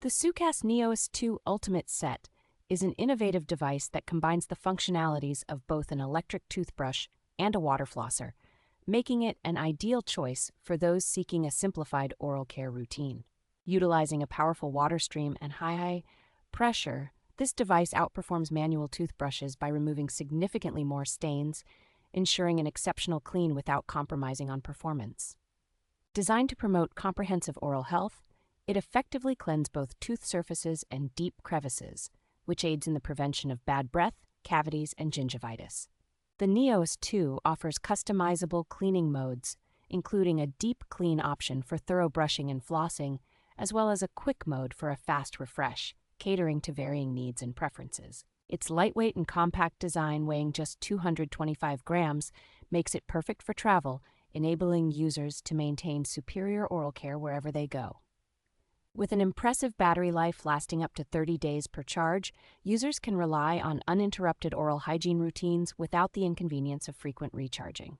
The Soocas NEOS 2 Ultimate Set is an innovative device that combines the functionalities of both an electric toothbrush and a water flosser, making it an ideal choice for those seeking a simplified oral care routine. Utilizing a powerful water stream and high pressure, this device outperforms manual toothbrushes by removing significantly more stains, ensuring an exceptional clean without compromising on performance. Designed to promote comprehensive oral health, it effectively cleans both tooth surfaces and deep crevices, which aids in the prevention of bad breath, cavities, and gingivitis. The NEOS 2 offers customizable cleaning modes, including a deep clean option for thorough brushing and flossing, as well as a quick mode for a fast refresh, catering to varying needs and preferences. Its lightweight and compact design, weighing just 225 grams, makes it perfect for travel, enabling users to maintain superior oral care wherever they go. With an impressive battery life lasting up to 30 days per charge, users can rely on uninterrupted oral hygiene routines without the inconvenience of frequent recharging.